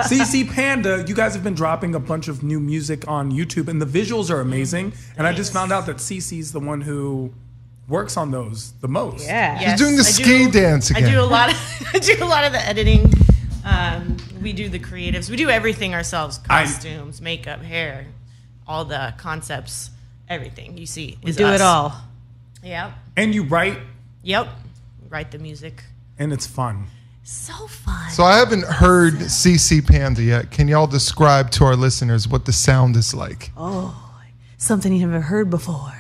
SiSiPanda, you guys have been dropping a bunch of new music on YouTube, and the visuals are amazing. And I just found out that Sisi's the one who works on those the most. Yeah, she's doing the ski dance again. I do a lot of the editing. We do the creatives. We do everything ourselves: costumes, makeup, hair, all the concepts, everything you see. We do it all. Yep. And you write. Yep. Write the music. And it's fun. So fun. So I haven't heard SiSiPanda yet. Can y'all describe to our listeners what the sound is like? Oh, something you never heard before.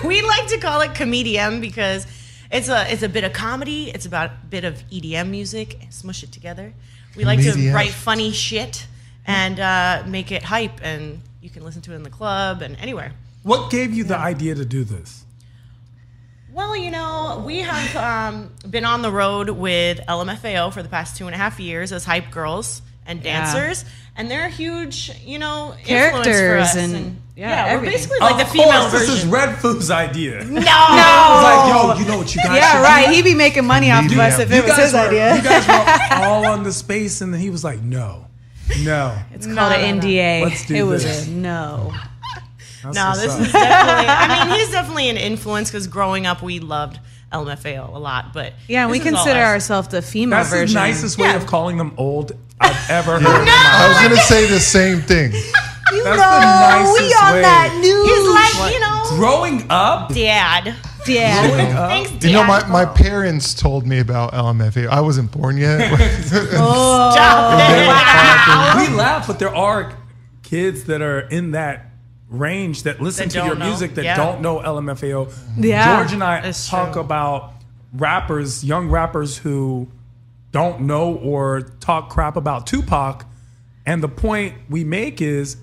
We like to call it comedian because it's a bit of comedy. It's about a bit of EDM music and smush it together. We like to write funny shit and make it hype, and you can listen to it in the club and anywhere. What gave you the idea to do this? Well, we have been on the road with LMFAO for the past 2.5 years as hype girls and dancers, and they're huge, influence for us. And we're basically like the female version. This is Red Food's idea. No. It's like, yo, you know what you guys should right. do? He'd be making money off of us if it was his idea. You guys were all on the space, and then he was like, no. It's called an NDA. Let's do this. this. It was a no. This is definitely, he's definitely an influence because growing up we loved LMFAO a lot. But yeah, we consider ourselves the female version. That's the nicest way of calling them old I've ever heard. I was going to say the same thing. That's the nicest we on way. that news. He's like, growing up? Dad. Growing up? Thanks, Dad. My parents told me about LMFAO. I wasn't born yet. Stop it. We laugh, but there are kids that are in that range that listen to your music that don't know LMFAO. Yeah, George and I talk about rappers, young rappers who don't know or talk crap about Tupac, and the point we make is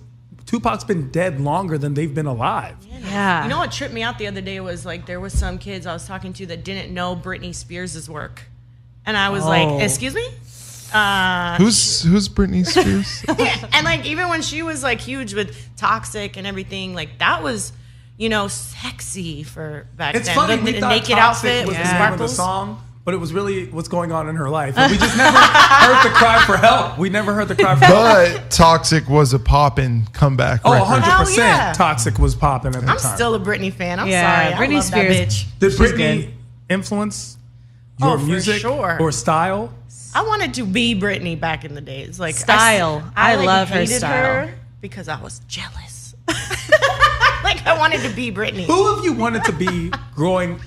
Tupac's been dead longer than they've been alive. Yeah. You know what tripped me out the other day was like there was some kids I was talking to that didn't know Britney Spears' work, and I was like, "Excuse me." Who's Britney Spears? And like even when she was like huge with Toxic and everything, like that was, sexy for back then. It's funny, we the thought naked Toxic outfit was with the name of the sparkles. song, but it was really what's going on in her life. And we just never heard the cry for help. We never heard the cry for help. But Toxic was a poppin' comeback record. 100%. Yeah. Toxic was popping at the time. I'm still a Britney fan. I'm Yeah, sorry. Britney I love Spears. that bitch. Did Britney influence your for music sure. or style? I wanted to be Britney back in the days. Like Style. I love her hated style. because I was jealous. Like I wanted to be Britney. Who have you wanted to be growing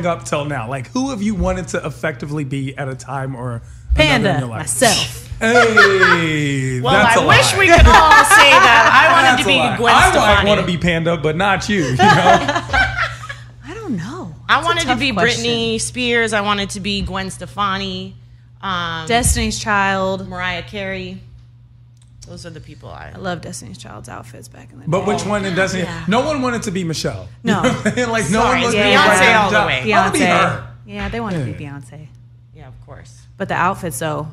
up till now? Like who have you wanted to effectively be at a time or another in your Panda, life? myself. Hey, Well, that's a I wish lie. we could all say that. I wanted That's to be a lie. Gwen I Stefani. want to be Panda, but not you. I don't know. I That's a wanted to tough be question. Britney Spears. I wanted to be Gwen Stefani. Destiny's Child. Mariah Carey. Those are the people I love Destiny's Child's outfits back in the day. But which one in Destiny? Yeah. No one wanted to be Michelle. No. Like no Sorry, one was it's being Beyonce right all the job. way. I wanna be her. Beyonce. Yeah, they want to be Beyonce. Yeah, of course. But the outfits, though,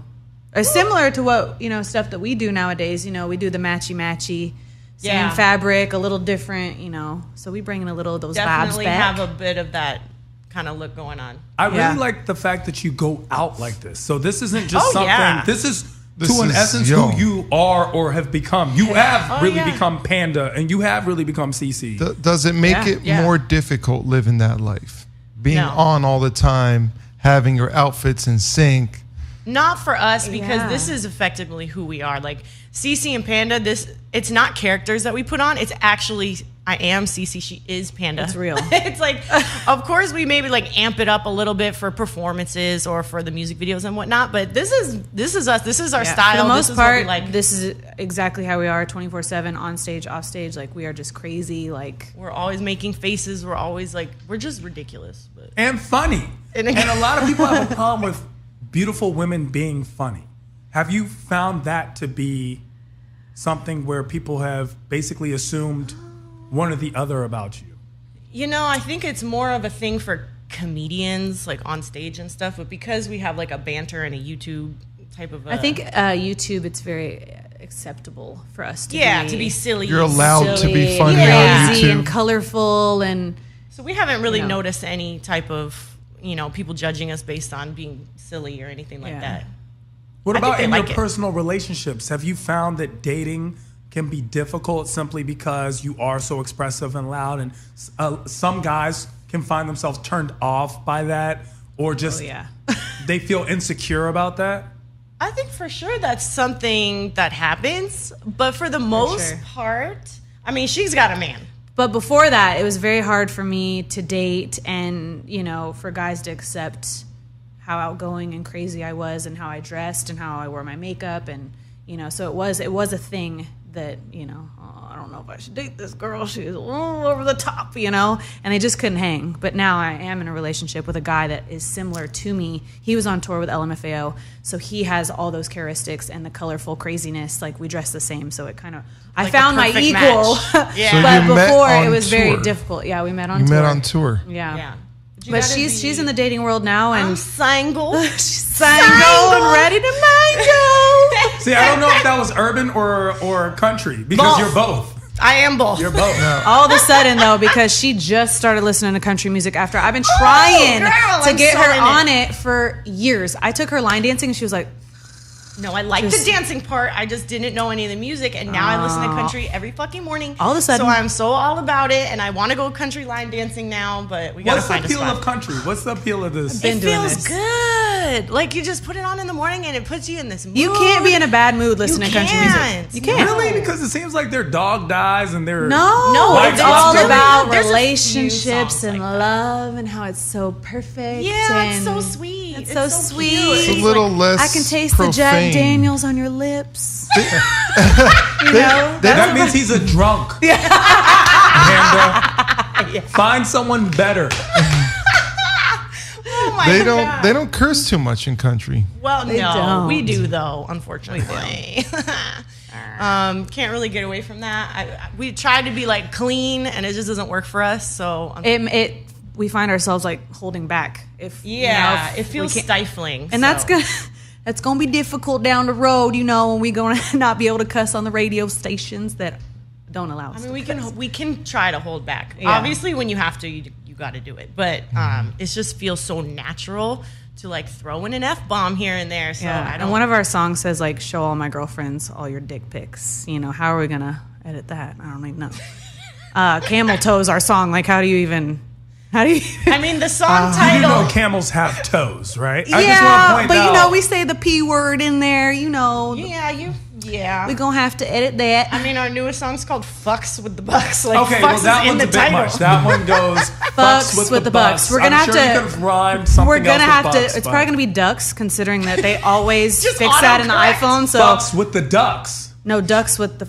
are similar to what, stuff that we do nowadays. We do the matchy-matchy, same fabric, a little different, So we bring in a little of those Definitely vibes back. have a bit of that kind of look going on. I really like the fact that you go out like this. So this isn't just Oh, something. yeah. This is This to an is- essence yo. who you are or have become. You have Oh, really yeah. become Panda, and you have really become CC. Does it make it Yeah. more difficult living that life? Being No. on all the time, having your outfits in sync. Not for us because Yeah. this is effectively who we are. Like Cece and Panda, it's not characters that we put on. It's actually I am Cece. She is Panda. It's real. It's like, of course, we maybe like amp it up a little bit for performances or for the music videos and whatnot. But this is us. This is our style. For the most this is what we part, like. this is exactly how we are 24/7 on stage, off stage. Like we are just crazy. Like We're always making faces. We're always like we're just ridiculous. But and funny. And a lot of people have a problem with beautiful women being funny. Have you found that to be something where people have basically assumed one or the other about you? I think it's more of a thing for comedians, like on stage and stuff. But because we have like a banter and a YouTube type of, I think YouTube, it's very acceptable for us to to be silly. You're allowed to be silly funny and on crazy YouTube. and colorful and So we haven't really noticed any type of people judging us based on being silly or anything like that. What I think about they in like your it. personal relationships? Have you found that dating can be difficult simply because you are so expressive and loud, and some guys can find themselves turned off by that, or just they feel insecure about that? I think for sure that's something that happens, but for the most part, I mean, she's got a man. But before that, it was very hard for me to date and, you know, for guys to accept how outgoing and crazy I was and how I dressed and how I wore my makeup. And, you know, so it was a thing that, you know, I don't know if I should date this girl. She's a little over the top, you know, and they just couldn't hang. But now I am in a relationship with a guy that is similar to me. He was on tour with LMFAO, so he has all those characteristics and the colorful craziness. Like, we dress the same, so it kind of, I found my equal. Yeah. So But you met before, it on was very tour. difficult. Yeah, we met on You tour. met on tour. Yeah. Yeah. But she's in the dating world now, and I'm single. she's single and ready to mango. See, I don't know if that was urban or country, because Both. you're both. I am both. You're both. All of a sudden, though, because she just started listening to country music after I've been trying girl, to I'm get so her in on it for years. I took her line dancing, and she was like, No, I like the dancing part. I just didn't know any of the music, and now I listen to country every fucking morning. All of a sudden- so I'm so all about it, and I want to go country line dancing now, but we gotta What's the find a appeal spot. of country? What's the appeal of this? Been It doing feels this. good. Like, you just put it on in the morning, and it puts you in this mood. you can't be in a bad mood listening to country can't. music. You can't. Really? Because it seems like their dog dies and they're No, Like, it's it's all really- about there's a few relationships songs and like that. love and how it's so perfect. Yeah, it's and so sweet. It's so sweet. cute. It's a little less I can taste the Jack profane. Daniels on your lips. You know? That means he's a drunk. Amanda, find someone better. Oh my They God. don't curse too much in country. Well, no, don't. we do though. Unfortunately, can't really get away from that. We tried to be like clean, and it just doesn't work for us. So We find ourselves like holding back. If you know, yeah, if it we feels can't- stifling, and that's gonna. That's gonna be difficult down the road, you know, when we gonna not be able to cuss on the radio stations that don't allow us. I mean, we can try to hold back. Yeah. Obviously, when you have to, you got to do it. But it just feels so natural to like throw in an F-bomb here and there. So I yeah, don't. and one of our songs says like, "Show all my girlfriends all your dick pics." You know, how are we gonna edit that? I don't even know. Camel Toes, our song. Like, how do you? I mean, the song You title. know camels have toes, right? I just want to Yeah, point but out. you know, we say the P word in there. You know, Yeah. we gonna have to edit that. I mean, our newest song's called "Fucks with the Bucks." Like, Okay, fucks well that is in one's the a bit title. much. That one goes fucks with the bucks. We're gonna I'm have sure to- You could have rhymed something We're gonna else have with to. bucks, It's but probably gonna be ducks, considering that they always Just fix that in the autocorrect. iPhone. So fucks with the ducks. no ducks with the.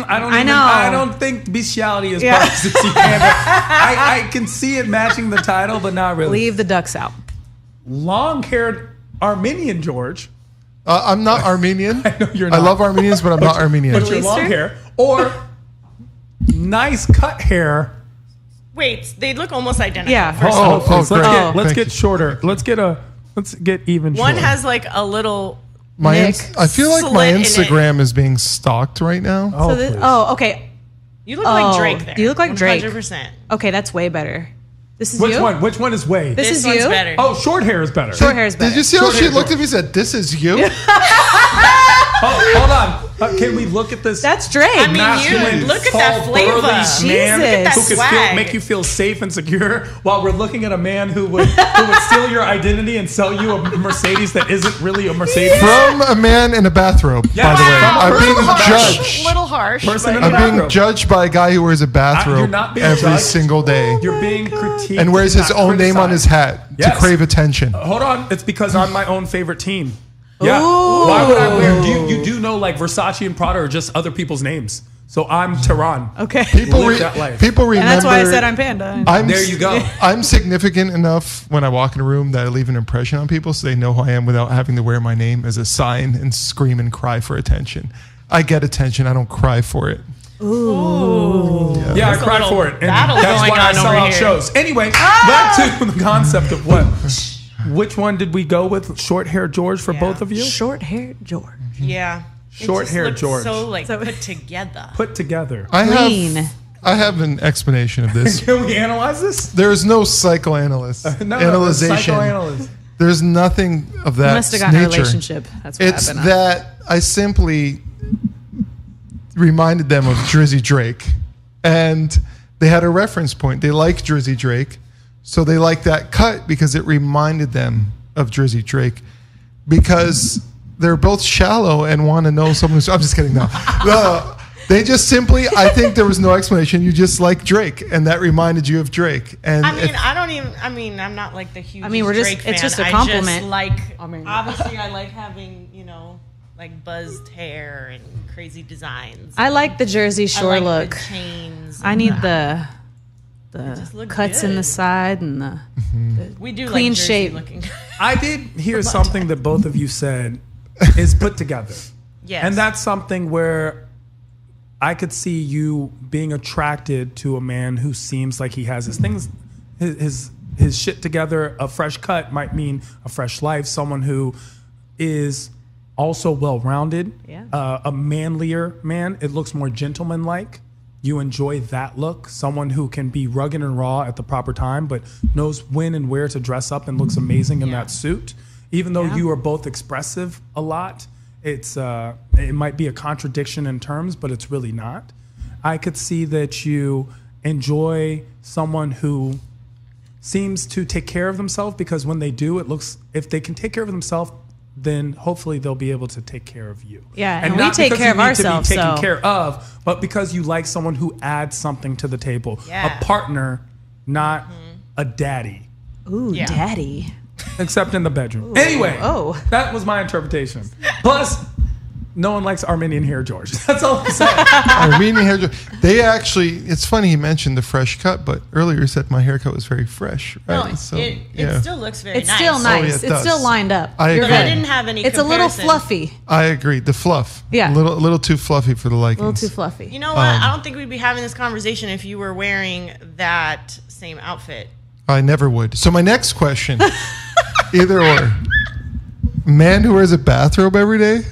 I know. I don't think bestiality is Yeah. part of SiSiPanda. I can see it matching the title, but not really. Leave the ducks out. Long-haired Armenian George. I'm not Armenian. I know you're I not. love Armenians, but I'm not Armenian. But you're Easter? long hair or nice cut hair. Wait, they look almost identical. Yeah. First Oh, off. Please, great. let's Thank get you. shorter. Let's get even. One shorter. has like a little. My Nick I feel like my slit in it. Instagram is being stalked right now. Oh, So please. okay. You look like Oh, Drake there. you look like Drake. 100%. Okay, that's way better. This is Which you. one? Which one is Wade? This This is one's you. better. Oh, short hair is better. Short hair is better. Did you see how Short she hair, looked short. at me and said, "This is you"? Oh, hold on. Can we look at this? That's Drake. I mean, masculine, you look at that tall, flavor. burly man Jesus. who Look at that can swag. make you feel safe and secure, while we're looking at a man who would steal your identity and sell you a Mercedes that isn't really a Mercedes. From a man in a bathrobe, Yeah. by the way. Wow. I'm Person being in a bathrobe. judged. Little harsh. Person but in a I'm being bathrobe. judged by a guy who wears a You're bathrobe not being every judged. single day You're being critiqued and wears his not own name on his criticized. hat Yes. to crave attention. Hold on, it's because I'm my own favorite team. Yeah. Why would I wear? You do know like Versace and Prada are just other people's names. So I'm Tehran. Okay. People, Live that life. people remember. And that's why I said I'm Panda. There you go. I'm significant enough when I walk in a room that I leave an impression on people so they know who I am without having to wear my name as a sign and scream and cry for attention. I get attention. I don't cry for it. Yeah, I cried for it. And battle that's going why I on sell over out here. shows. Anyway, back to the concept of what. Which one did we go with? Short hair George for both of you? Short hair George. Yeah. Short hair George. So like put together. Put together. Clean. I have an explanation of this. Can we analyze this? There is no psychoanalyst. No, Analyzation. psychoanalyst. There's nothing of that You must have gotten nature. a relationship. That's what It's happened. that I simply reminded them of Drizzy Drake. And they had a reference point. They like Drizzy Drake. So they like that cut because it reminded them of Drizzy Drake. Because they're both shallow and want to know someone who's... I'm just kidding. No. They just simply... I think there was no explanation. You just like Drake. And that reminded you of Drake. And I'm not like the huge we're just... Drake fan. It's just a I compliment. obviously I like having, like buzzed hair and crazy designs. I like the Jersey Shore I like look. the chains. I need the just look cuts in good. the side and the We do clean like Jersey shape. looking. I did hear something that both of you said is put together. Yes. And that's something where I could see you being attracted to a man who seems like he has his things, his shit together. A fresh cut might mean a fresh life. Someone who is also well-rounded, a manlier man. It looks more gentleman-like. You enjoy that look. Someone who can be rugged and raw at the proper time, but knows when and where to dress up and looks amazing in that suit. Even though you are both expressive a lot, it might be a contradiction in terms, but it's really not. I could see that you enjoy someone who seems to take care of themselves, because when they do, it looks, if they can take care of themselves, then hopefully they'll be able to take care of you. Yeah, and we not take because care you of need ourselves, to be taken so- care of, but because you like someone who adds something to the table. Yeah. A partner, not a daddy, Ooh, Yeah. daddy. except in the bedroom. Anyway, that was my interpretation. Plus, no one likes Armenian hair, George. That's all I'm saying. Armenian hair. They actually, it's funny he mentioned the fresh cut, but earlier you said my haircut was very fresh, right? No, it still looks very It's nice. still nice. Oh, yeah, it it's does. still lined up. I You're agree. I good. didn't have any It's a little comparison. fluffy. I agree. The fluff. Yeah. A little too fluffy for the A likings. little too fluffy. You know what? I don't think we'd be having this conversation if you were wearing that same outfit. I never would. So my next question, either or. Man who wears a bathrobe every day,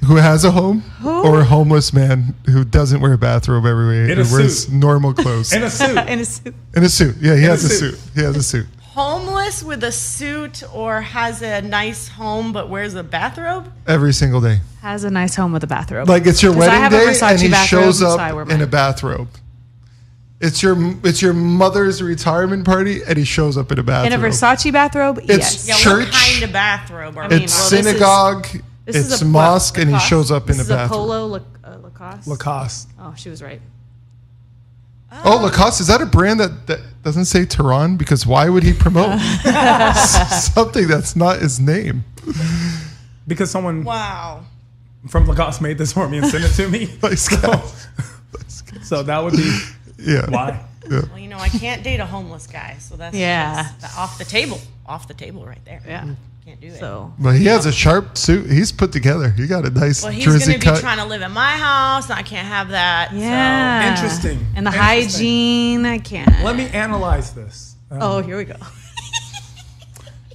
who has a home, or a homeless man who doesn't wear a bathrobe every day In and a wears suit. normal clothes. In a suit. In a suit. In a suit. Yeah, he has a a suit. suit. He has a suit. Homeless with a suit or has a nice home but wears a bathrobe? Every single day. Has a nice home with a bathrobe. Like it's your 'Cause I wedding have a day Versace and he bathrobe, shows so up I wear in a mine. bathrobe. It's your mother's retirement party and he shows up in a bathrobe. In a Versace bathrobe? It's yes. Yeah, church. what kind of bathrobe are I we mean, It's well, this is- synagogue. this is It's a- mosque, what, and he Lacoste? shows up This in a is a bathrobe. polo Lacoste? Lacoste. Oh, she was right. Oh, Lacoste, is that a brand that doesn't say Tehran? Because why would he promote something that's not his name? Because someone Wow. from Lacoste made this for me and sent it to me. Like, So that would be yeah. why. Yeah. Well, I can't date a homeless guy, so that's off the table. Off the table right there. Yeah. Can't do it. So But he has a sharp suit. He's put together. He got a nice Well, he's jersey going to be cut. trying to live in my house, and I can't have that. yeah. Interesting. And the Interesting. hygiene, I can't. Let me analyze this. Oh, here we go.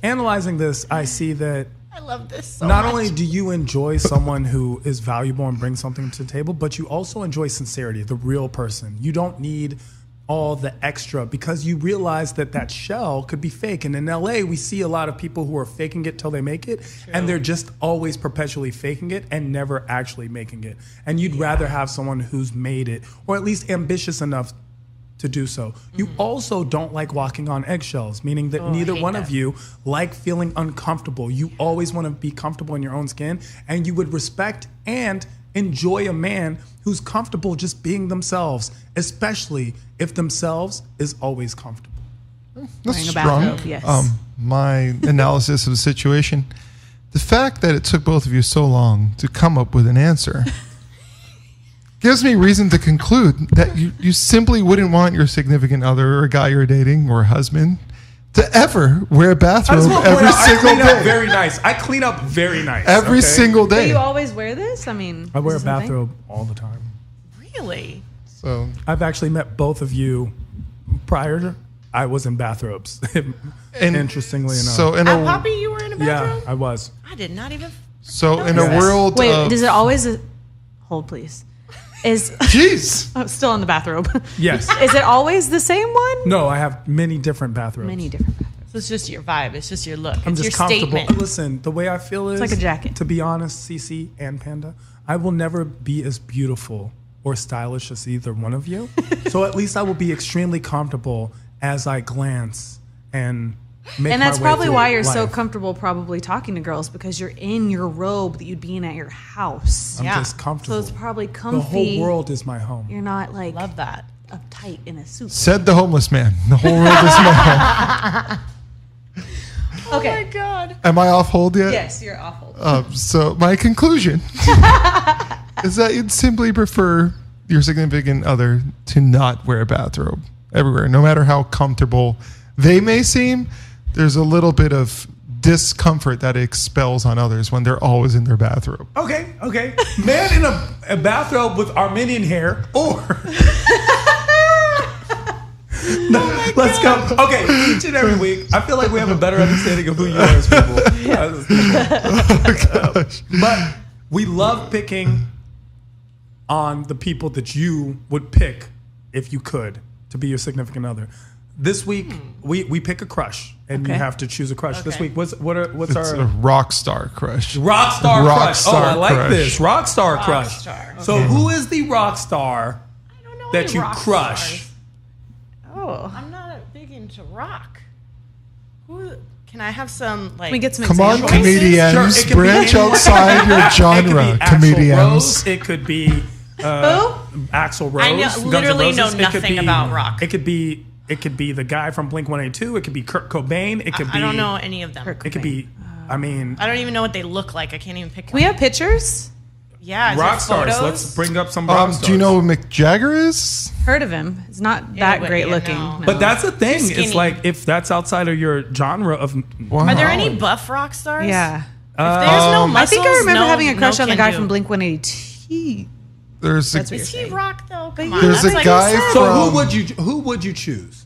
Analyzing this, I see that So I love this so not much. only do you enjoy someone who is valuable and brings something to the table, but you also enjoy sincerity, the real person. You don't need all the extra because you realize that shell could be fake. And in LA, we see a lot of people who are faking it till they make it, and they're just always perpetually faking it and never actually making it. And you'd rather have someone who's made it, or at least ambitious enough to do so. You also don't like walking on eggshells, meaning that neither hate one that. of you like feeling uncomfortable. You always want to be comfortable in your own skin, and you would respect and enjoy a man who's comfortable just being themselves, especially if themselves is always comfortable. That's Wearing a strong. bathrobe, yes. My analysis of the situation, the fact that it took both of you so long to come up with an answer gives me reason to conclude that you simply wouldn't want your significant other or a guy you're dating or husband to ever wear a I bathrobe just want to point every out, I single clean up day. very nice. I clean up very nice. Every okay? single Do day. you always wear this? I mean, I wear a is this thing? bathrobe all the time. Really? So I've actually met both of you prior to I was in bathrobes. Interestingly enough. So in a Poppy, you were in a bathrobe? yeah, I was. I did not even. in a Yes. world Wait, of does it always hold, please? Is jeez. oh, still in the bathrobe? Yes. Is it always the same one? No, I have many different bathrobes. Many different bathrobes. So it's just your vibe. It's just your look. I'm It's just your comfortable. statement. Listen, the way I feel is like a jacket. To be honest, Cece and Panda, I will never be as beautiful or stylish as either one of you. So at least I will be extremely comfortable as I glance and make And my that's way probably through why you're so life. comfortable probably talking to girls, because you're in your robe that you'd be in at your house. I'm Yeah. just comfortable. So it's probably the comfy. whole world is my home. You're not like Love that. uptight in a suit. Said the homeless man. The whole world is my home. Oh my Okay. God. Am I off hold yet? Yes, you're awful. So my conclusion is that you'd simply prefer your significant other to not wear a bathrobe everywhere, no matter how comfortable they may seem. There's a little bit of discomfort that it expels on others when they're always in their bathrobe. Okay. Man in a bathrobe with Armenian hair, or let's go. Okay, each and every week, I feel like we have a better understanding of who you are as people. But we love picking on the people that you would pick if you could to be your significant other. This week, we pick a crush, and you Okay. have to choose a crush. This Okay. week, what's It's a our rock star crush. rock star crush? Oh, star I like crush. this rock star crush. star. So, who is the rock star I don't know that any you rock crush? stars. Oh. I'm not big into rock. Who can I have some like? Can we get some Come on, examples? comedians, Sure, it could be branch anyone. outside your It genre, could be Axl comedians. Rose. It could be Axl Rose. I know- Guns N' literally know Roses. It could nothing be- about rock. It could be the guy from Blink-182. It could be Kurt Cobain. It could be. I don't know any of them. Kurt It could be. I mean, I don't even know what they look like. I can't even pick Can we one. have pictures? Yeah, is rock there stars. photos? Let's bring up some rock stars. Do you know who Mick Jagger is? Heard of him. He's not Yeah, that but great yeah, looking. no. no. But that's the thing. Too It's skinny. like if that's outside of your genre of. Wow. Are there any buff rock stars? yeah. If there's no muscles, I think I remember no- having a crush no on the can guy do. from Blink-182. There's a, That's what Is you're he saying. rock though? Come you- on. There's that's a like guy you said. So from- who would you choose?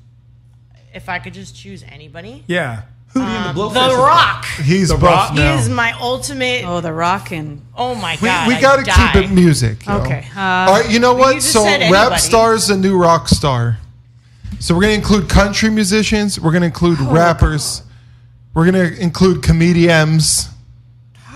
If I could just choose anybody, Yeah. Who do you The Blowfish? Rock. he's The buff Rock? He now. is my ultimate. Oh, The Rock and Oh my We god! got to I'd keep it die. music. yo. okay. All right, you know what? just So said rap anybody. star's the new rock star. So we're gonna include country musicians. We're gonna include rappers. We're gonna include comedians.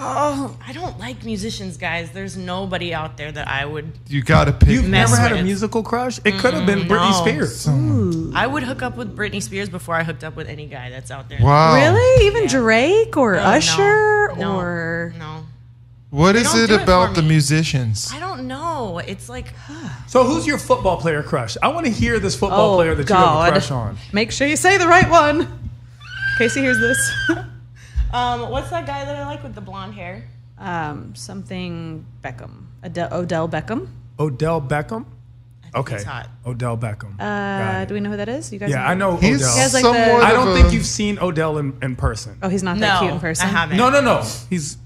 Oh, I don't like musicians, guys. There's nobody out there that I would. You got to pick. You've Mess never had a with. musical crush? It could have been Britney no. Spears. I would hook up with Britney Spears before I hooked up with any guy that's out there. Wow. really even Yeah. Drake or No, Usher no, or no. What is don't it do it about for the me. musicians? I don't know. It's like So who's your football player crush? I want to hear this football oh player that God. you have a crush on. Make sure you say the right one. Casey hears this. what's that guy that I like with the blonde hair? Something Beckham. Odell Beckham. Odell Beckham? Okay. he's hot. Odell Beckham. Got it. Do we know who that is? You guys? Yeah, I know He's Odell. guys like the- somewhat I of don't a- think you've seen Odell in person. Oh, he's not that No, cute in person. I haven't. No. He's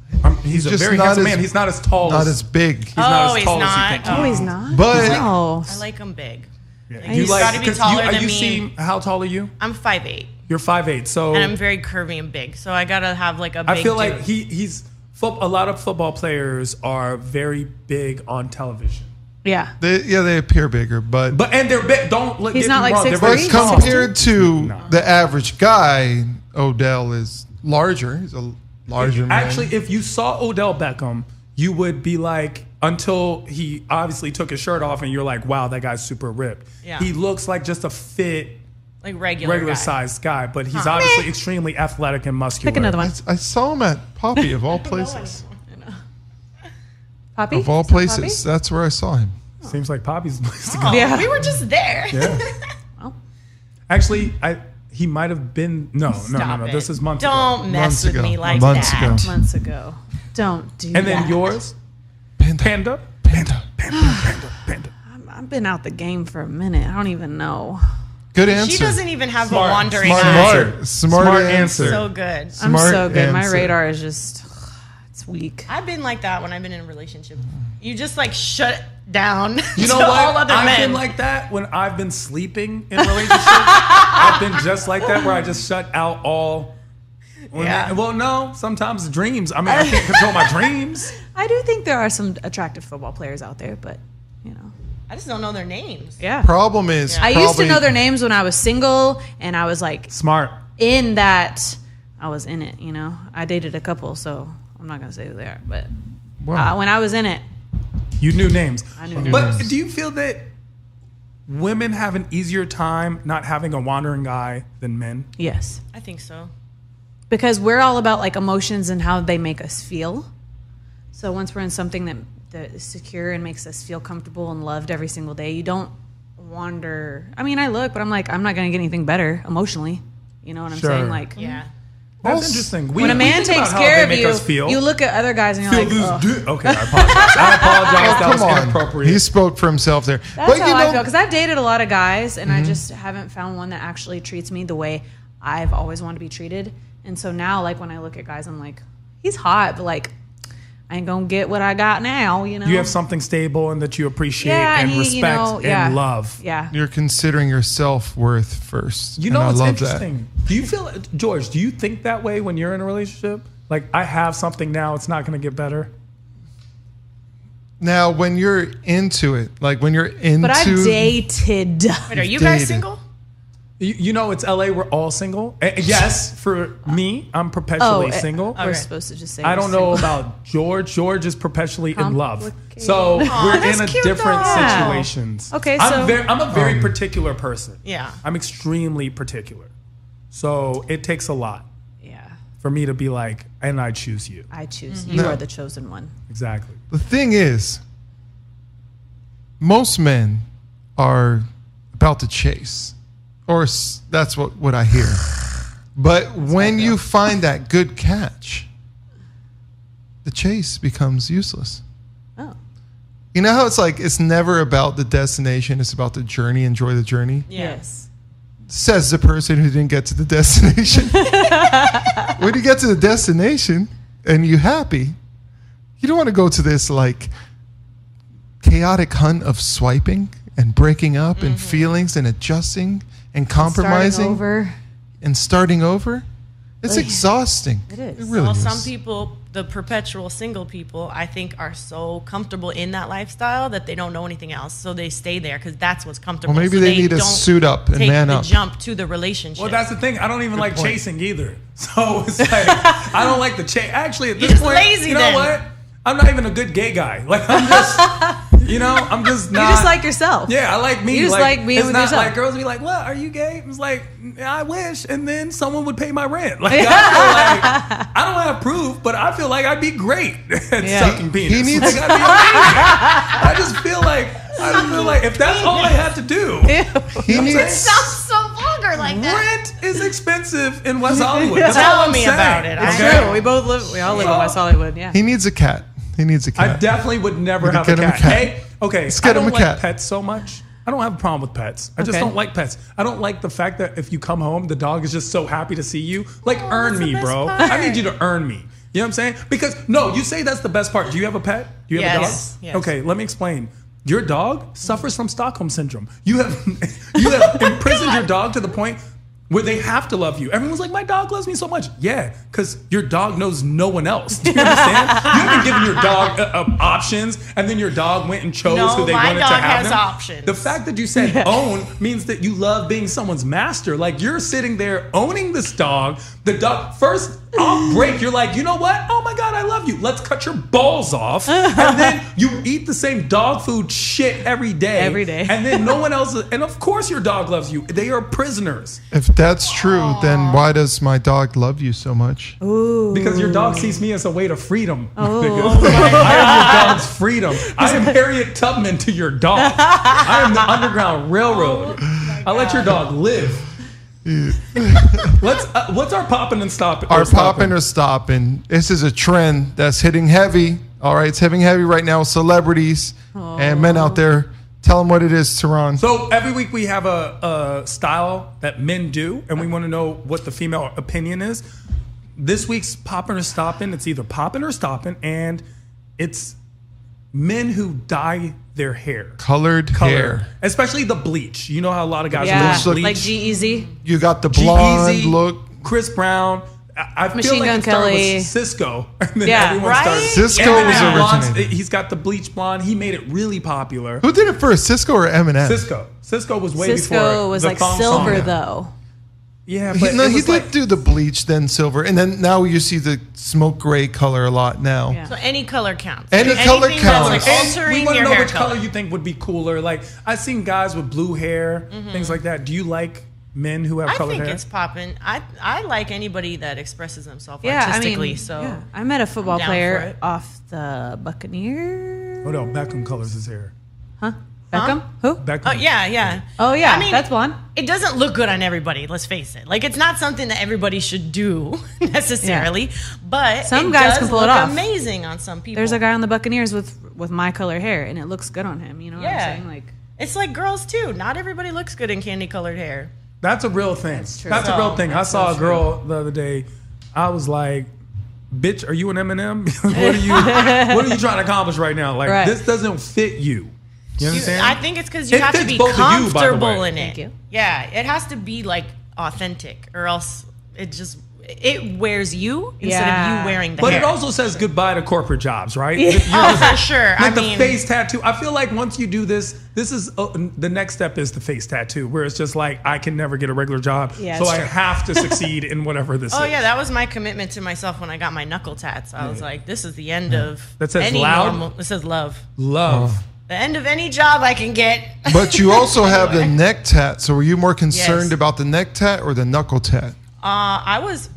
a just very not handsome as- man. He's not as tall Not as as big. he's not as he's tall as not. you think. Oh, he's not. But- no. I like him big. Yeah. He's gotta be 'cause taller than you me. seem, how tall are you? I'm 5'8", You're 5'8". So and I'm very curvy and big, so I gotta have like a big I feel like dude. he's a lot of football players are very big on television. Yeah. They appear bigger, but And they're big. Don't look. He's get not me like wrong. They're 6'3"? very but tall. compared to the average guy, Odell is larger. He's a larger man. Actually, if you saw Odell Beckham, you would be like, until he obviously took his shirt off, and you're like, wow, that guy's super ripped. Yeah. He looks like just a fit, like regular guy. sized guy, but he's obviously extremely athletic and muscular. Pick another one. I saw him at Poppy of all places. Poppy? Of all Is that places, that's where I saw him. Seems like Poppy's the place to go. Oh, Yeah. we were just there. Well, Actually, he might have been. No. Stop it. This is months Don't ago. mess Months with ago. me like Months that. ago. months ago. Don't do that. And then yours, Panda. Panda. I've been out the game for a minute. I don't even know. Good answer. She doesn't even have Smart. a wandering Smart eye. answer. Smart Smart answer. answer. So good. I'm Smart so good. My answer. radar is just, it's weak. I've been like that when I've been in a relationship. You just like shut down You know to what? all other I've men. been like that when I've been sleeping in relationships. I've been just like that where I just shut out all. Yeah. Well, no. Sometimes dreams. I mean, I can't control my dreams. I do think there are some attractive football players out there, but, you know. I just don't know their names. Yeah. Problem is, I used to probably- know their names when I was single, and I was like, Smart. in that, I was in it, you know. I dated a couple, so I'm not going to say who they are. But when I was in it. You knew names. I knew names. But do you feel that women have an easier time not having a wandering guy than men? Yes. I think so. Because we're all about like emotions and how they make us feel. So once we're in something that is secure and makes us feel comfortable and loved every single day, you don't wander. I mean, I look, but I'm like, I'm not going to get anything better emotionally. You know what I'm saying? Like, Yeah. That's interesting. when a man takes care of you, you look at other guys and you're like, okay, I apologize. That was inappropriate. He spoke for himself there. That's how I feel. Because I've dated a lot of guys, and I just haven't found one that actually treats me the way I've always wanted to be treated. And so now, like, when I look at guys, I'm like, he's hot, but like, I ain't gonna get what I got now, you know. You have something stable and that you appreciate and respect and love. Yeah. You're considering your self-worth first. You know what's interesting? Do you feel, George, do you think that way when you're in a relationship? Like, I have something now, it's not gonna get better? Now, when you're into it, like when you're into... But I've dated. Wait, are you guys single? You know, it's LA. We're all single. Yes, for me, I'm perpetually single. We're supposed to just say. I don't know about George. George is perpetually in love. So we're in a different situations. Okay, I'm a very particular person. Yeah. I'm extremely particular. So it takes a lot. Yeah. For me to be like, and I choose you. I choose. You are the chosen one. Exactly. The thing is, most men are about to chase. Or that's what I hear. But when you find that good catch, the chase becomes useless. Oh. You know how it's like it's never about the destination, it's about the journey. Enjoy the journey. Yes. Says the person who didn't get to the destination. When you get to the destination and you're happy, you don't want to go to this like chaotic hunt of swiping and breaking up and feelings and adjusting and compromising starting over. It's exhausting. It is. It really is. Some people, the perpetual single people, I think are so comfortable in that lifestyle that they don't know anything else. So they stay there because that's what's comfortable. Well, maybe so they need to suit up and man up. Take the jump to the relationship. Well, that's the thing. I don't even like chasing either. So it's like, I don't like the chase. Actually, at this just point, lazy you know then. what? I'm not even a good gay guy. Like, I'm just, I'm just not. You just like yourself. Yeah, I like me. You just like being it's with not yourself. like girls be like, "What? Are you gay?" It's like, I wish, and then someone would pay my rent. Like, I feel like I don't have proof, but I feel like I'd be great at sucking penis. He needs. Like, I'd be amazing. I just feel like if that's all I had to do, He needs. It sounds so vulgar like that. rent is expensive in West Hollywood. That's all Tell I'm me saying. about it. It's Okay? true. We all live in West Hollywood. Yeah. He needs a cat. He needs a cat. I definitely would never have a get him a cat. cat. Hey, okay. Let's get I him don't a like cat. pets so much. I don't have a problem with pets. I just Okay. don't like pets. I don't like the fact that if you come home, the dog is just so happy to see you. Like, earn that's the me, best bro. part. I need you to earn me. You know what I'm saying? Because, no, you say that's the best part. Do you have a pet? Do you have a dog? Yes. Okay, let me explain. Your dog suffers from Stockholm Syndrome. You have imprisoned your dog to the point where they have to love you. Everyone's like, my dog loves me so much. Yeah, because your dog knows no one else. Do you understand? You haven't given your dog options, and then your dog went and chose No, who they my wanted dog to have has them. options. The fact that you said own means that you love being someone's master. Like, you're sitting there owning this dog. The dog, first off break, you're like, you know what? Oh my God, I love you. Let's cut your balls off. And then you eat the same dog food shit every day. Every day. And then no one else, and of course your dog loves you. They are prisoners. If that's true, then why does my dog love you so much? Because your dog sees me as a way to freedom. I am your dog's freedom. I am Harriet Tubman to your dog. I am the Underground Railroad. I let your dog live. What's our popping and stopping? Our popping or stopping. This is a trend that's hitting heavy. All right, it's hitting heavy right now. Celebrities and men out there. Tell them what it is, Tehran. So every week we have a style that men do, and we want to know what the female opinion is. This week's popping or stopping, it's either popping or stopping, and it's men who dye their hair. Colored hair. Especially the bleach. You know how a lot of guys Yeah. are bleach. Like G-Eazy. You got the blonde G-Eazy, look. Chris Brown. I feel Machine like Gun it started Kelly. with Cisco. And then Yeah, everyone right? started. Cisco Eminem was blondes, originated. he's got the bleach blonde. He made it really popular. Who did it first, Cisco or Eminem? Cisco. Cisco was way Cisco before was the like thong silver song. though. Yeah, but he did do the bleach, then silver, and then now you see the smoke gray color a lot now. Yeah. So any color counts. Any color Anything counts. That's like And altering we want to your know hair which color. color you think would be cooler. Like I've seen guys with blue hair, things like that. Do you like men who have I colored think hair? it's popping. I like anybody that expresses themselves Yeah, artistically. I mean, so yeah. I met a football down for player it. off the Buccaneers. Oh no, Beckham colors his hair. Huh? Beckham? Who? Beckham. Oh yeah. Oh yeah, I mean, that's blonde. It doesn't look good on everybody. Let's face it. Like it's not something that everybody should do necessarily, but Some it guys does can pull it look off. amazing on some people. There's a guy on the Buccaneers with my color hair, and it looks good on him. You know what I'm Yeah. saying? Like, It's like girls too. Not everybody looks good in candy colored hair. That's a real thing. true. That's a real thing. I That's saw so a girl the other day. I was like, "Bitch, are you an M&M? What are you trying to accomplish right now? Like Right. this doesn't fit you." You understand? I think it's because you It have to fits be both of you, by the comfortable way. in it. Thank you. Yeah, it has to be like authentic, or else it wears you instead of Yeah. you wearing the But hair. it also says goodbye to corporate jobs, right? Oh, for sure. Like I the mean, face tattoo. I feel like once you do this is the next step is the face tattoo, where it's just like I can never get a regular job, Yeah, so it's I true. have to succeed in whatever this oh is. yeah, that was my commitment to myself when I got my knuckle tats. I was like, this is the end of That says any loud? normal. It says love. Love. The end of any job I can get. But you also have the neck tat. So were you more concerned Yes. about the neck tat or the knuckle tat? I was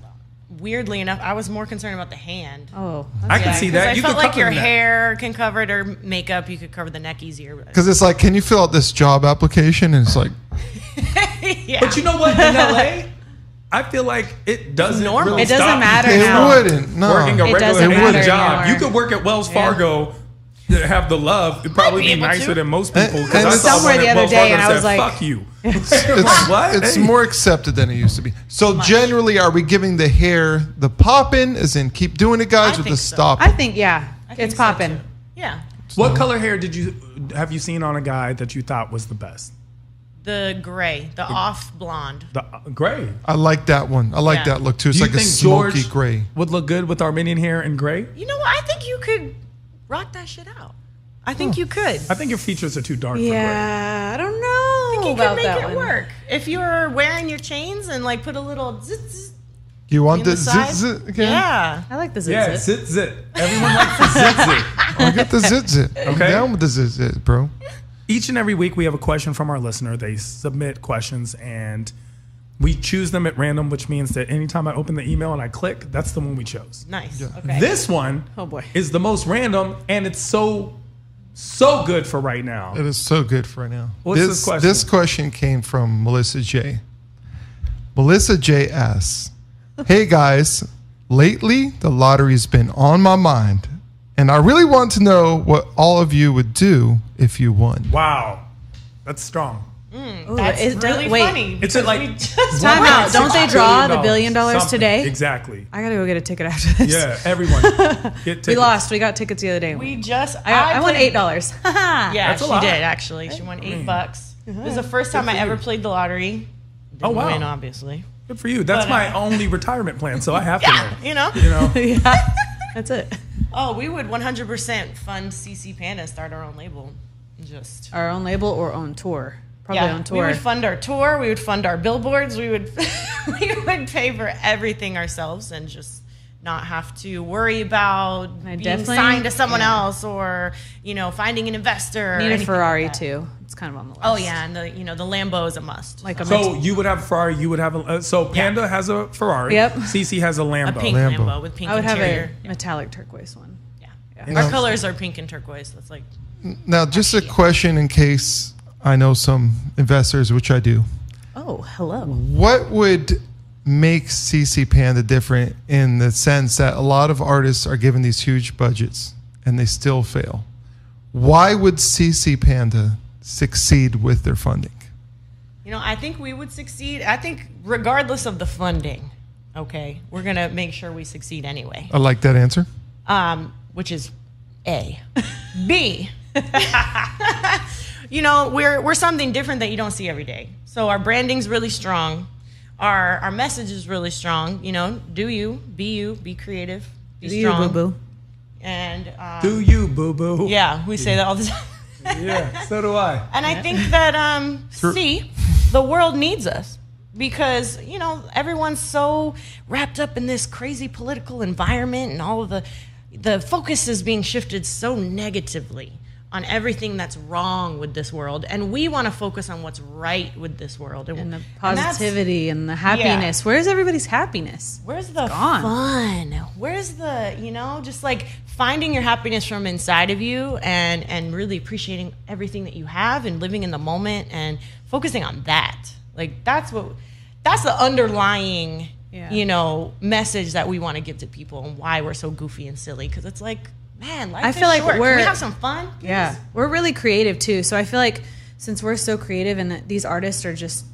weirdly enough, I was more concerned about the hand. oh, I can see 'Cause that. I You felt could like cover your the neck. hair can cover it, or makeup, you could cover the neck easier. Because it's like, can you fill out this job application? And it's like, Yeah. But you know what? In LA, I feel like it doesn't normal. really It doesn't stop matter you it now. wouldn't. No. working a It regular doesn't hand matter job. anymore. You could work at Wells Fargo. Have the love, it'd probably be be able nicer to. than most people. And Because I it's saw somewhere one the at other Wells day, Fargo and I that was said, like- "Fuck you." It's What? more accepted than it used to be. So generally, are we giving the hair the pop in, as in keep doing it, guys, I or the think so. stop? I think I think it's so, popping. too. Yeah. What color hair have you seen on a guy that you thought was the best? The gray, the off blonde. The gray. I like that one. I like Yeah. that look too. It's Do you like a think smoky George gray. would look good with Armenian hair and gray? You know what? I think you could rock that shit out. I think you could. I think your features are too dark for Yeah, I don't know You about could make that it one. work. If you're wearing your chains and like put a little zzz, zzz You want in the the side. zit zit again? Yeah. I like the gray. Yeah, zit. zit zit. Everyone likes the zit zit. I get the zit zit. I'm Okay. down with the zit zit, bro. Each and every week we have a question from our listener. They submit questions and we choose them at random, which means that anytime I open the email and I click, that's the one we chose. Nice. Okay. This one Oh, boy. is the most random and it's so good for right now. It is so good for right now. What's this question? This question came from Melissa J. Melissa J asks, "Hey guys, lately the lottery's been on my mind, and I really want to know what all of you would do if you won." Wow. That's strong. Ooh, That's it does- really wait, funny. It's at like we just Time out. $1.6 Don't they draw the $1 billion Something. today? Exactly. I gotta go get a ticket after this. Yeah, everyone. Get We tickets. lost. We got tickets the other day. We just I won played- $8. Yeah, That's a she lot. did actually. She won $8. It was the first time Good I for ever you. played the lottery. Didn't Oh, wow. win, obviously. Good for you. That's But, my only retirement plan, so I have to Yeah, win. you know. You know? Yeah, that's it. Oh, we would 100% fund SiSiPanda and start our own label. Just Our own label or own tour? Probably yeah, on we tour. would fund our tour. We would fund our billboards. We would we would pay for everything ourselves and just not have to worry about I being definitely- signed to someone yeah. else or finding an investor. or Need a anything Ferrari like that. too. It's kind of on the list. Oh yeah, and the Lambo is a must. Like a So you would have a Ferrari, you would have a... so Panda has a Ferrari. Yep. Cece has a a Lambo. pink Lambo. Lambo with pink I would have interior. a metallic turquoise one. Yeah. Yeah. Our colors are pink and turquoise. That's like Now, just a question in case I know some investors, which I do. Oh, hello. What would make SiSiPanda different in the sense that a lot of artists are given these huge budgets and they still fail? Why would SiSiPanda succeed with their funding? I think we would succeed. I think regardless of the funding, okay, we're gonna make sure we succeed anyway. I like that answer. Which is A. B. We're something different that you don't see every day. So our branding's really strong. Our message is really strong. Do you, be creative, be Do you, strong. boo boo? And Do you, boo-boo? yeah, we say that all the time. Yeah, so do I. And I think that the world needs us. because, you know, everyone's so wrapped up in this crazy political environment, and all of the focus is being shifted so negatively on everything that's wrong with this world, and we want to focus on what's right with this world, and the positivity and the happiness. Where's everybody's happiness? Where's the fun? Where's the, you know, just like finding your happiness from inside of you, and really appreciating everything that you have, and living in the moment, and focusing on that. Like that's the underlying you know, message that we want to give to people, and why we're so goofy and silly, because it's like, man, life is short. Can we have some fun? Please? Yeah, we're really creative too. So I feel like since we're so creative, and these artists are just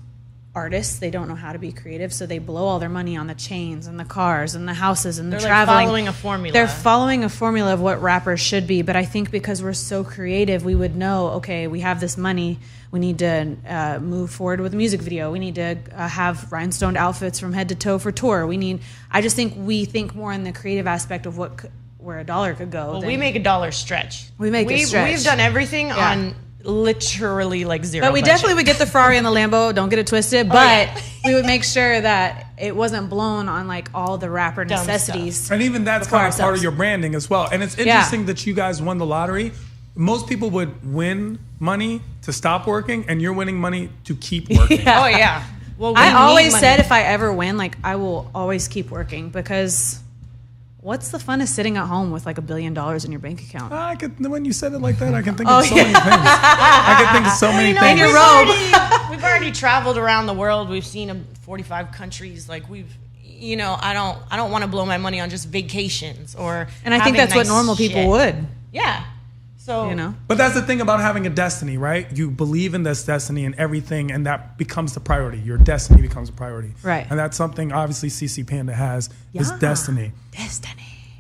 artists, they don't know how to be creative, so they blow all their money on the chains and the cars and the houses and the traveling. They're following a formula. They're following a formula of what rappers should be. But I think because we're so creative, we would know, okay, we have this money. We need to move forward with a music video. We need to have rhinestone outfits from head to toe for tour. I just think we think more in the creative aspect of where a dollar could go. Well, we make a dollar stretch. We make it stretch. We've done everything on literally like zero. But we budget. definitely would get the Ferrari and the Lambo. Don't get it twisted. But we would make sure that it wasn't blown on like all the rapper necessities. And even that's kind of part of your branding as well. And it's interesting that you guys won the lottery. Most people would win money to stop working, and you're winning money to keep working. Oh yeah. Well, I always said if I ever win, like I will always keep working, because what's the fun of sitting at home with like $1 billion in your bank account? When you said it like that, I can think of so many things. I can think of so many things. In your robe. We've already traveled around the world. We've seen 45 countries. Like you know, I don't want to blow my money on just vacations or. And I think that's what normal people would. Yeah. So, you know. But that's the thing about having a destiny, right? You believe in this destiny and everything, and that becomes the priority. Your destiny becomes a priority. Right. And that's something obviously SiSiPanda has, is destiny.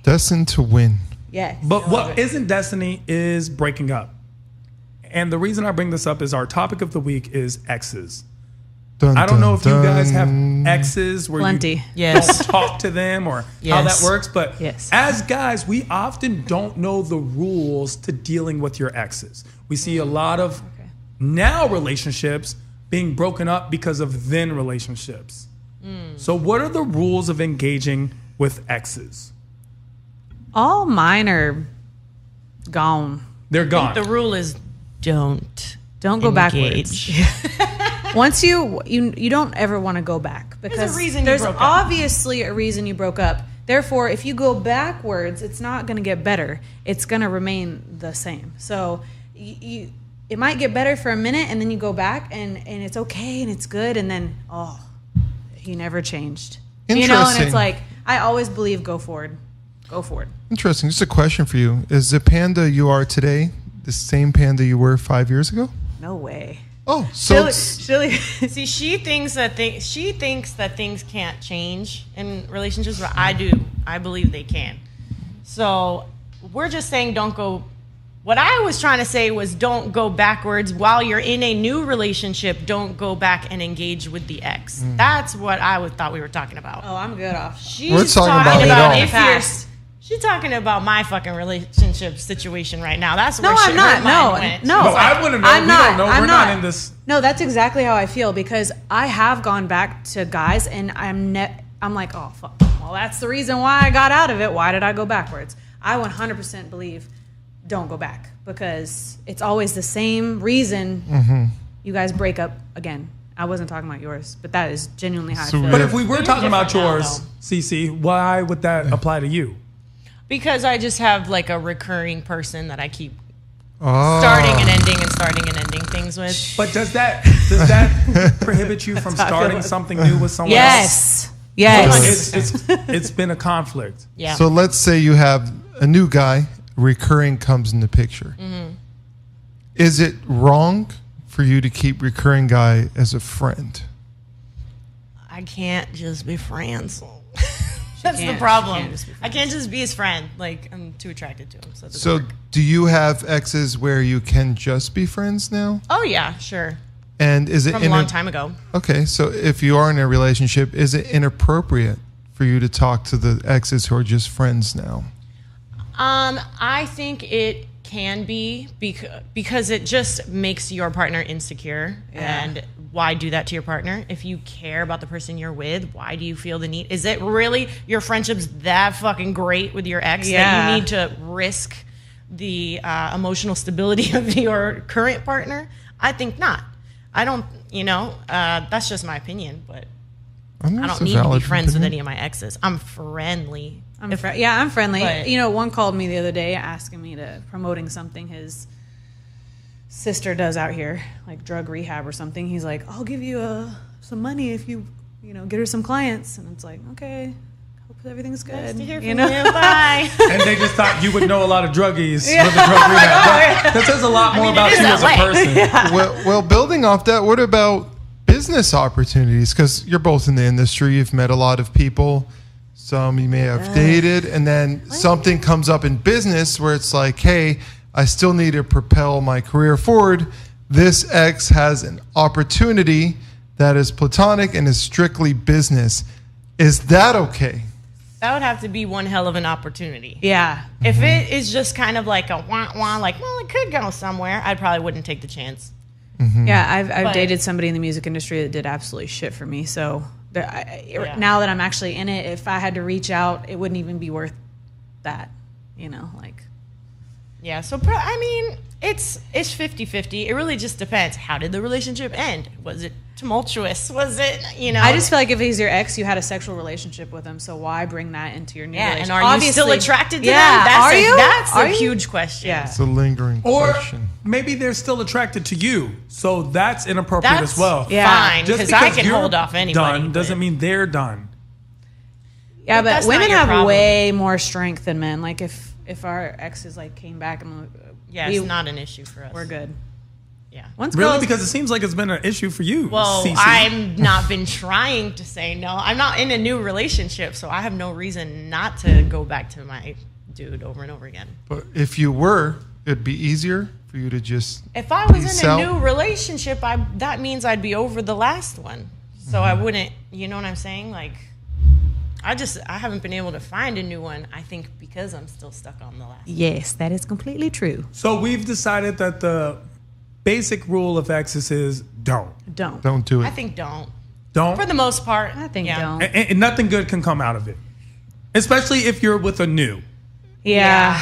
Destined to win. Yes. But what isn't destiny is breaking up. And the reason I bring this up is our topic of the week is exes. I don't know if you guys have exes where you don't talk to them or how that works, but as guys, we often don't know the rules to dealing with your exes. We see a lot of now relationships being broken up because of then relationships. So what are the rules of engaging with exes? All mine are gone. They're gone. The rule is don't go backwards. Once you don't ever want to go back, because there's a reason there's you broke obviously a reason you broke up. Therefore, if you go backwards, it's not going to get better. It's going to remain the same. So it might get better for a minute, and then you go back, and it's okay, and it's good, and then, he never changed. You know, and it's like, I always believe go forward. Go forward. Interesting. Just a question for you. Is the panda you are today the same panda you were 5 years ago? No way. Oh, so see, she thinks that things can't change in relationships, but I do. I believe they can. So we're just saying don't go. What I was trying to say was don't go backwards while you're in a new relationship. Don't go back and engage with the ex. That's what I thought we were talking about. Oh, I'm good off. We're talking about if you're. She's talking about my fucking relationship situation right now. That's where I'm not. No. But I wouldn't know. We don't know. We're not in this. No, that's exactly how I feel, because I have gone back to guys, and I'm like, oh, fuck. Well, that's the reason why I got out of it. Why did I go backwards? I 100% believe don't go back, because it's always the same reason you guys break up again. I wasn't talking about yours, but that is genuinely how I feel. But if we were talking about yours, Cece, why would that apply to you? Because I just have like a recurring person that I keep starting and ending things with. But does that prohibit you from starting something new with someone else? Yes. It's been a conflict. Yeah. So let's say you have a new guy, recurring comes in the picture. Is it wrong for you to keep recurring guy as a friend? I can't just be friends. That's the problem. I can't just be his friend. Like, I'm too attracted to him. So do you have exes where you can just be friends now? Oh, yeah, sure. And is it from a long time ago? Okay, so if you are in a relationship, is it inappropriate for you to talk to the exes who are just friends now? I think it can be because it just makes your partner insecure and why do that to your partner? If you care about the person you're with, why do you feel the need? Is it really your friendship's that fucking great with your ex that you need to risk the emotional stability of your current partner? I think not. I don't, that's just my opinion, but I don't need to be friends with any of my exes. I'm friendly. I'm friendly. But, one called me the other day asking me to promoting something his sister does out here, like drug rehab or something. He's like, I'll give you some money if you get her some clients. And it's like, okay, hope everything's good. Nice to hear from you. Bye. And they just thought you would know a lot of druggies with the drug rehab. That says a lot more about you as a person. Yeah. Well, building off that, what about business opportunities? Because you're both in the industry. You've met a lot of people. Some you may have dated. And then something comes up in business where it's like, hey, I still need to propel my career forward. This ex has an opportunity that is platonic and is strictly business. Is that okay? That would have to be one hell of an opportunity. Yeah. If it is just kind of like a wah-wah, like, well, it could go somewhere, I probably wouldn't take the chance. Mm-hmm. Yeah, I've dated somebody in the music industry that did absolutely shit for me. So now that I'm actually in it, if I had to reach out, it wouldn't even be worth that, Yeah, so it's 50-50. It really just depends. How did the relationship end? Was it tumultuous? Was it, I just feel like if he's your ex, you had a sexual relationship with him, so why bring that into your new relationship? And are you still attracted to them? That's a huge question. Yeah. It's a lingering question. Or maybe they're still attracted to you, so that's inappropriate as well. Fine, because I can hold off anybody. Done doesn't mean they're done. Yeah, but women have way more strength than men. Like if our exes came back and it's not an issue for us. We're good. Yeah. Really? Because it seems like it's been an issue for you. Well, CC. I've not been trying to say no. I'm not in a new relationship, so I have no reason not to go back to my dude over and over again. But if you were, it'd be easier for you to just. If I was in a new relationship, that means I'd be over the last one. So I wouldn't, you know what I'm saying? I haven't been able to find a new one, I think, because I'm still stuck on the last one. Yes, that is completely true. So we've decided that the basic rule of exes is don't do it. I think don't. For the most part. I think don't. And nothing good can come out of it. Especially if you're with a new. Yeah.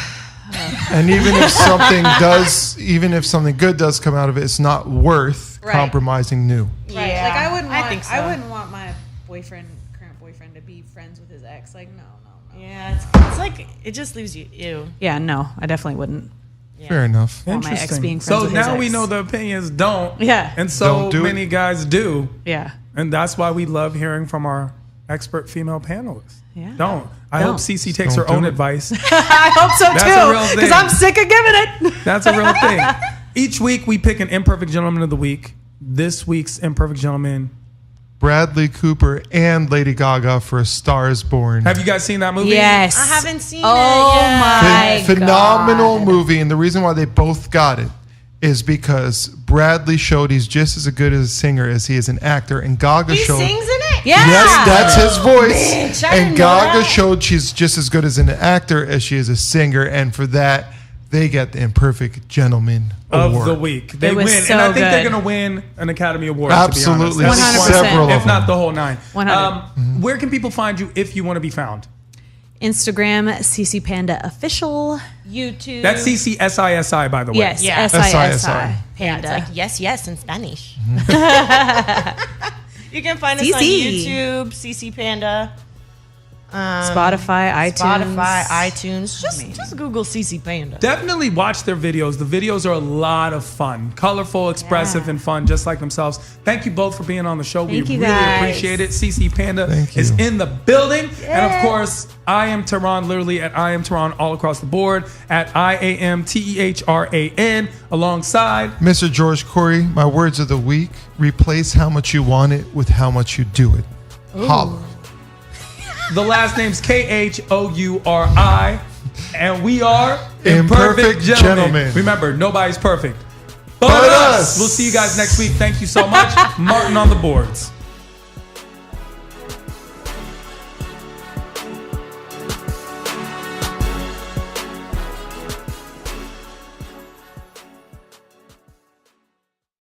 And even if something good does come out of it, it's not worth compromising new. Right. Yeah. I think so. I wouldn't want my current boyfriend to be friends with his ex. No. Yeah, it's like, it just leaves you, ew. Yeah, no, I definitely wouldn't. Yeah. Fair enough. Want my ex being friends So with his now ex. we know the opinions don't. Yeah. And so many guys do. Yeah. And that's why we love hearing from our expert female panelists. Yeah. Don't. I hope CC takes her own advice. I hope so That's a real too. thing. Because I'm sick of giving it. That's a real thing. Each week we pick an imperfect gentleman of the week. This week's imperfect gentleman, Bradley Cooper and Lady Gaga for A Star Is Born. have you guys seen that movie? Yes. I haven't seen it Oh yet. my Phenomenal God. movie, and the reason why they both got it is because Bradley showed he's just as good as a singer as he is an actor, and Gaga He showed sings in it? Yeah. yes, that's his voice. Bitch, I and didn't know Gaga that. showed she's just as good as an actor as she is a singer, and for that they get the Imperfect Gentleman Of Award. the week. They It was win. so and I think they're good. going to win an Academy Award. Absolutely, To be honest. 100%. several If of not them. the whole 9. 100. Where can people find you if you want to be found? Instagram, SiSiPanda official. YouTube. That's CCSISI, by the way. Yes, Yeah. SISI. SISI. Yeah, it's Panda. like yes in Spanish. You can find us on CC. YouTube, SiSiPanda. Spotify, iTunes. Just Google SiSiPanda. Definitely watch their videos. The videos are a lot of fun. Colorful, expressive, and fun, just like themselves. Thank you both for being on the show. Thank we you, really guys. appreciate it. CC Thank you. is in the building. And of course, I am Tehran, literally at I am Tehran all across the board, at IAMTEHRAN, alongside Mr. George Corey, my words of the week: replace how much you want it with how much you do it. Holla. the last name's KHOURI, and we are Imperfect Gentlemen. Remember, nobody's perfect. But But us. us. We'll see you guys next week. Thank you so much. Martin on the boards.